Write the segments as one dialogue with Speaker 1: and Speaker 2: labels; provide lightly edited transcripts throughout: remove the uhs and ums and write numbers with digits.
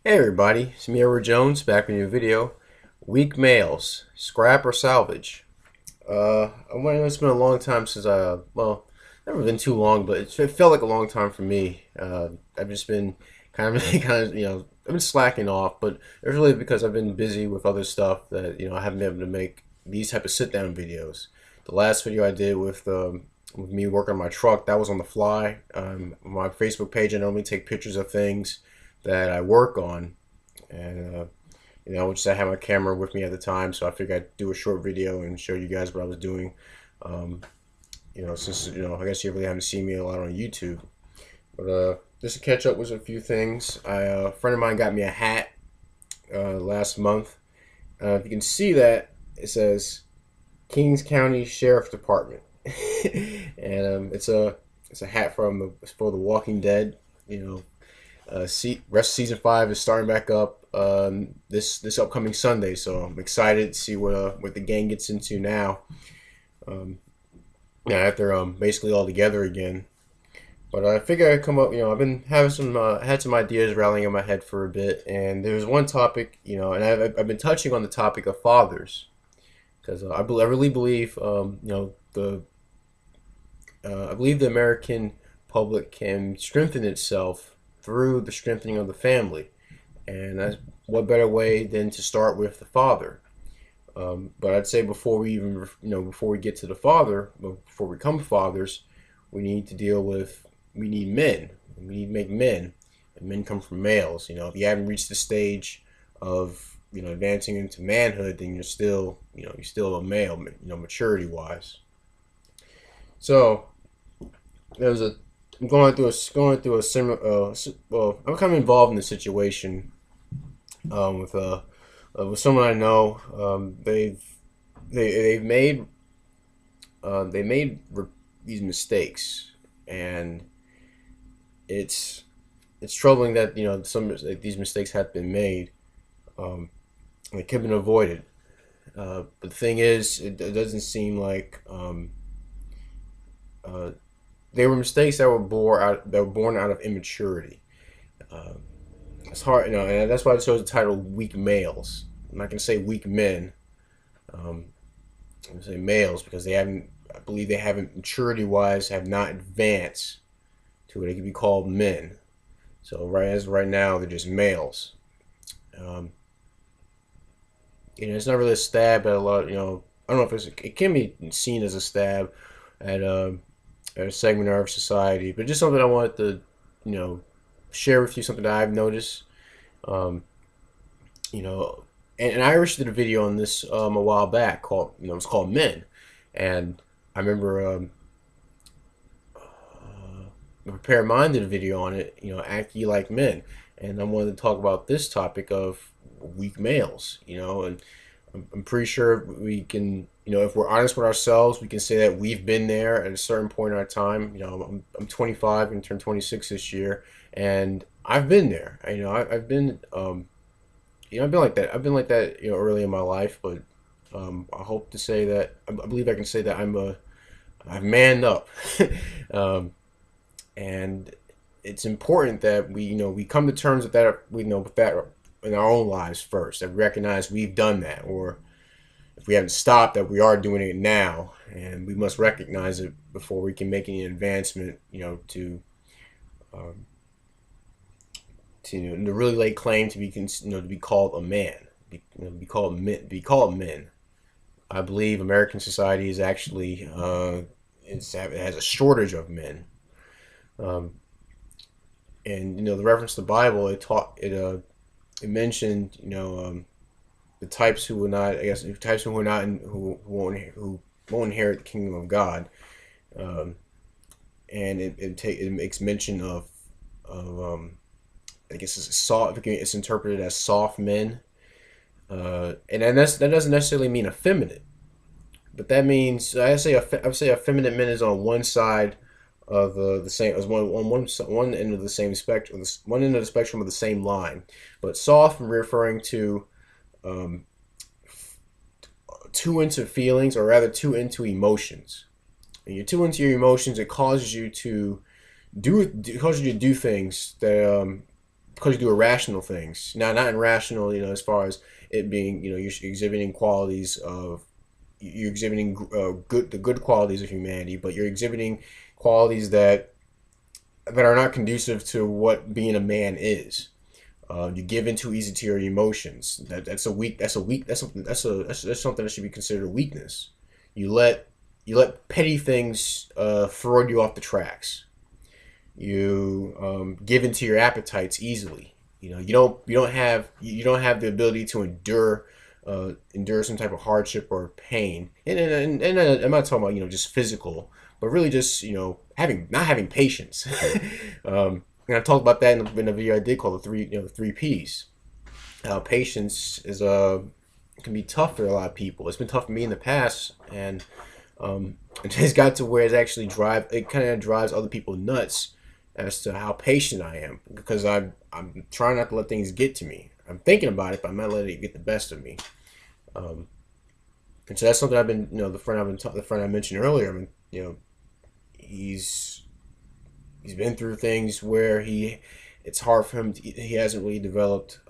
Speaker 1: Hey everybody, it's me, Edward Jones, back with a new video. Weak males, scrap or salvage? It's been a long time since well, never been too long, but it felt like a long time for me. I've just been I've been slacking off, but it's really because I've been busy with other stuff that, I haven't been able to make these type of sit-down videos. The last video I did with me working on my truck, that was on the fly. My Facebook page, I normally take pictures of things that I work on, and just I had my camera with me at the time, so I figured I'd do a short video and show you guys what I was doing. Um, since I guess you really haven't seen me a lot on YouTube, but just to catch up with a few things. A friend of mine got me a hat last month. If you can see that, it says Kings County Sheriff Department, and it's a hat for the Walking Dead. Rest of season 5 is starting back up this upcoming Sunday, so I'm excited to see what the gang gets into now. Yeah, after basically all together again. But I figured I'd come up. I've been having had some ideas rallying in my head for a bit, and there's one topic, and I've been touching on the topic of fathers because I really believe, I believe the American public can strengthen itself through the strengthening of the family. And that's, what better way than to start with the father? But I'd say before we even, before we get to the father, before we become fathers, we need to we need men. We need to make men. And men come from males. If you haven't reached the stage of, advancing into manhood, then you're still a male, maturity wise. So, there's a I'm going through a similar. Well, I'm kind of involved in the situation with someone I know. They've made they made these mistakes, and it's troubling that some like, these mistakes have been made. They could have been avoided. But the thing is, it doesn't seem like uh, they were mistakes that were born out of immaturity. Uh, it's hard, and that's why I chose the title "Weak Males." I'm not gonna say weak men. Um, I'm gonna say males because they haven't. I believe they haven't maturity-wise have not advanced to what they could be called men. So right now they're just males. Um, it's not really a stab at a lot. I don't know if it can be seen as a stab at a segment of our society, but just something I wanted to, you know, share with you. Something that I've noticed. Um, you know, and I actually did a video on this a while back called, it's called Men, and I remember Prepare Mind did a video on it. Act ye like men, and I wanted to talk about this topic of weak males. And I'm pretty sure we can, if we're honest with ourselves, we can say that we've been there at a certain point in our time. I'm 25 and turn 26 this year, and I've been there. I've been, I've been like that. I've been like that, early in my life. But I hope to say that I believe I can say that I've manned up, um, and it's important that we come to terms with that. With that in our own lives first. That we recognize we've done that, or if we haven't stopped, that we are doing it now, and we must recognize it before we can make any advancement. Um, to really lay claim to to be called a man, be called men. I believe American society is actually it has a shortage of men. Um, and the reference to the Bible, it mentioned the types who will not, I guess, the types who will not, who won't inherit the kingdom of God. Um, and it makes mention of I guess it's interpreted as soft men. And that doesn't necessarily mean effeminate, but that means I would say effeminate men is on one side of the same as one end of the same spectrum, one end of the spectrum of the same line. But soft referring to um, too into feelings, or rather too into emotions. When you're too into your emotions, it causes you to do things because you do irrational things. Now, not irrational, as far as it being, you're exhibiting qualities of, you're exhibiting the good qualities of humanity, but you're exhibiting qualities that are not conducive to what being a man is. You give in too easy to your emotions. That's a weak. That's a weak. That's something that should be considered a weakness. You let petty things throw you off the tracks. You give into your appetites easily. You don't have the ability to endure some type of hardship or pain. And I'm not talking about just physical, but really just having not having patience. And I talked about that in a video I did called the three P's. Patience is can be tough for a lot of people. It's been tough for me in the past, and it's got to where it kind of drives other people nuts as to how patient I am, because I'm trying not to let things get to me. I'm thinking about it, but I'm not letting it get the best of me. And so that's something I've been, the friend I mentioned earlier. I mean, he's been through things where it's hard for him. He hasn't really developed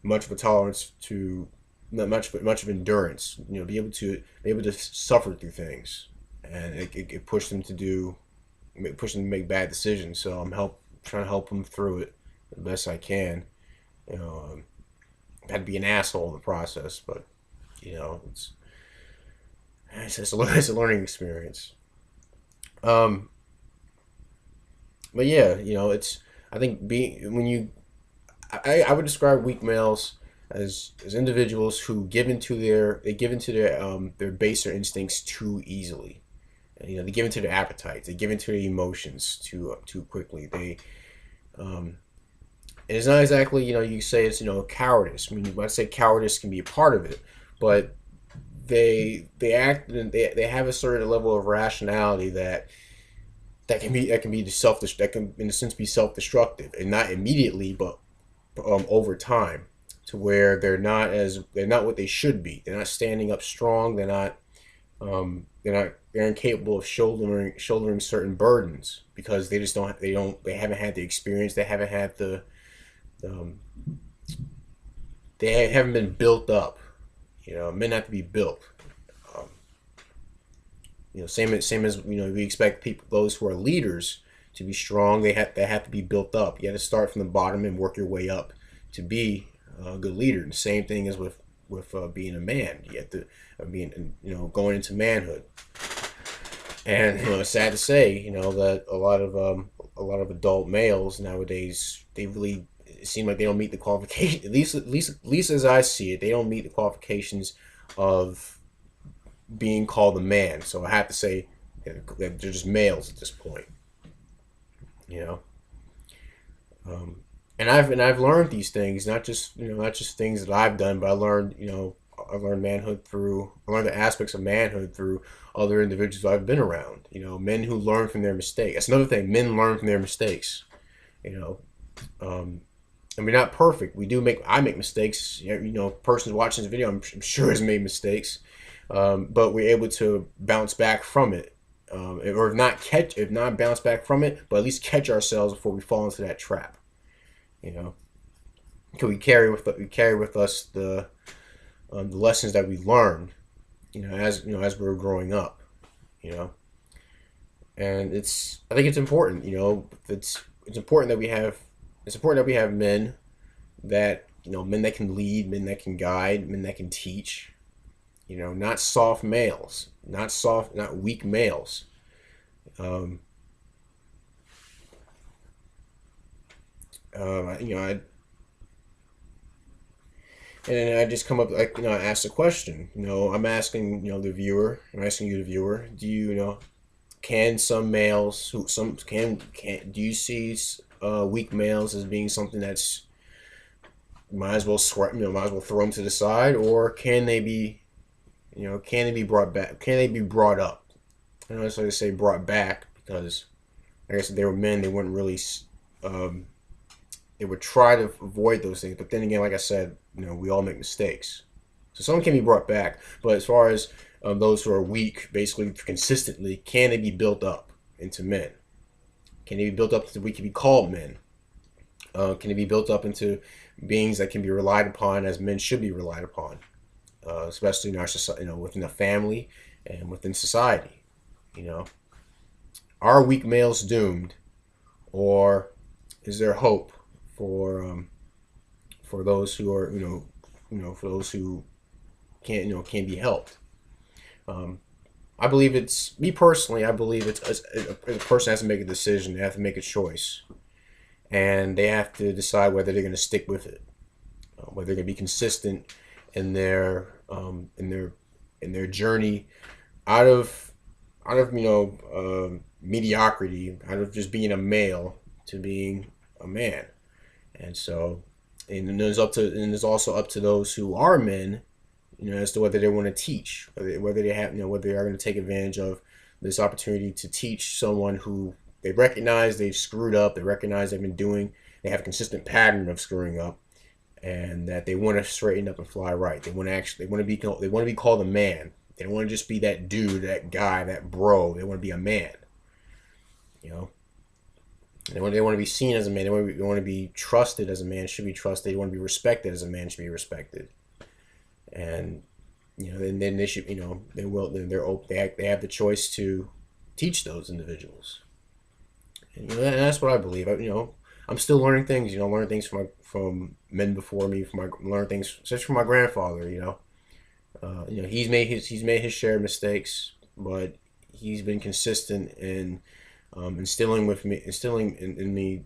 Speaker 1: much of a tolerance to not much of endurance. Be able to suffer through things, and it pushed him to make bad decisions. So I'm trying to help him through it the best I can. Had to be an asshole in the process, but it's a learning experience. But yeah, it's I think being when you I would describe weak males as individuals who give into their baser instincts too easily. And, they give into their appetites. They give into their emotions too quickly. Um, and it's not exactly you say it's cowardice. I mean, when I say cowardice can be a part of it, but they act and they have a certain level of rationality that can be that can in a sense be self-destructive, and not immediately, but over time, to where they're not what they should be. They're not standing up strong. They're incapable of shouldering certain burdens, because they haven't had the experience. They haven't had um, they haven't been built up. Men have to be built. Um, same as we expect those who are leaders to be strong. They have to be built up. You have to start from the bottom and work your way up to be a good leader. And the same thing as with being a man. You have to going into manhood. And it's sad to say that a lot of adult males nowadays, it seems like they don't meet the qualifications. At least as I see it, they don't meet the qualifications of being called a man. So I have to say that they're just males at this point. You know, and I've learned these things, not just things that I've done, but I learned I learned the aspects of manhood through other individuals I've been around. Men who learn from their mistakes. That's another thing. Men learn from their mistakes. You know, and we're not perfect. I make mistakes. Persons watching this video, I'm sure has made mistakes, but we're able to bounce back from it, or if not bounce back from it, but at least catch ourselves before we fall into that trap. Because we carry with us the lessons that we learned, as we were growing up, and I think it's important. It's important that we have men men that can lead, men that can guide, men that can teach. Not soft males, not weak males. Um, I and then I just come up I ask a question. I'm asking I'm asking you the viewer. Do can some males who some can do you see weak males as being something that's might as well might as well throw them to the side, or can they be brought back? Can they be brought up? I don't necessarily say brought back, because I guess if they were men, they wouldn't really they would try to avoid those things. But then again, like I said, we all make mistakes. So some can be brought back. But as far as those who are weak, basically consistently, can they be built up into men? Can they be built up so we can be called men? Can it be built up into beings that can be relied upon as men should be relied upon, especially in our society, within a family and within society? You know, are weak males doomed, or is there hope for those who are for those who can't be helped? Um, I believe it's me personally. I believe it's a person has to make a decision. They have to make a choice, and they have to decide whether they're going to stick with it, whether they're going to be consistent in their journey out of mediocrity, out of just being a male to being a man. And so, and then there's also up to those who are men, as to whether they want to teach, whether they have, whether they are going to take advantage of this opportunity to teach someone who they recognize they've screwed up, they recognize they have a consistent pattern of screwing up, and that they want to straighten up and fly right. They want to be called a man. They don't want to just be that dude, that guy, that bro. They want to be a man. You know, they want to be seen as a man. They want to be trusted as a man should be trusted. They want to be respected as a man should be respected. And then they should, they will. Then they have the choice to teach those individuals. And that's what I believe. I'm still learning things. Learning things from men before me. Learning things, especially from my grandfather. He's made his share of mistakes, but he's been consistent in instilling in me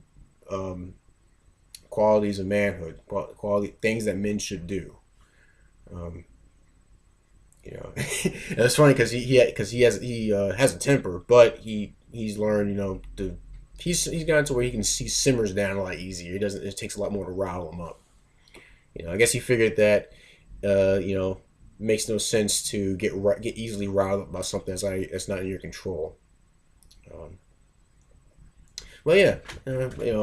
Speaker 1: qualities of manhood, quality things that men should do. It's funny because he has a temper, but he's learned he's gotten to where he simmers down a lot easier. It takes a lot more to rile him up. I guess he figured that makes no sense to get easily riled up about something that's not in your control. Well, yeah, I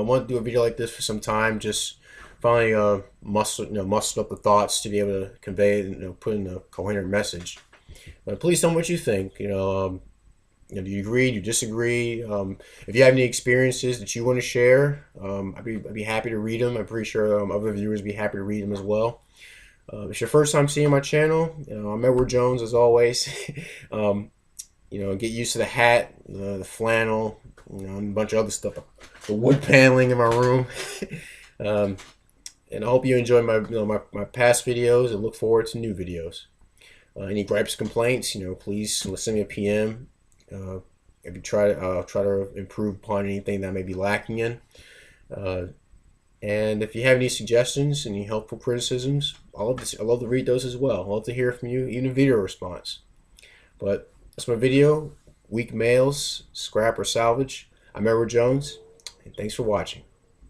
Speaker 1: want to do a video like this for some time. Just finally muster up the thoughts to be able to convey it, put in a coherent message. But please tell me what you think. Do you agree? Do you disagree? If you have any experiences that you want to share, I'd be happy to read them. I'm pretty sure other viewers would be happy to read them as well. If it's your first time seeing my channel, I'm Edward Jones as always. Get used to the hat, the flannel, and a bunch of other stuff, the wood paneling in my room. And I hope you enjoy my past videos and look forward to new videos. Any gripes, complaints, please send me a PM. If you try to improve upon anything that I may be lacking in. And if you have any suggestions, any helpful criticisms, I love to read those as well. I love to hear from you, even a video response. But that's my video. Weak males, scrap or salvage. I'm Edward Jones, and thanks for watching.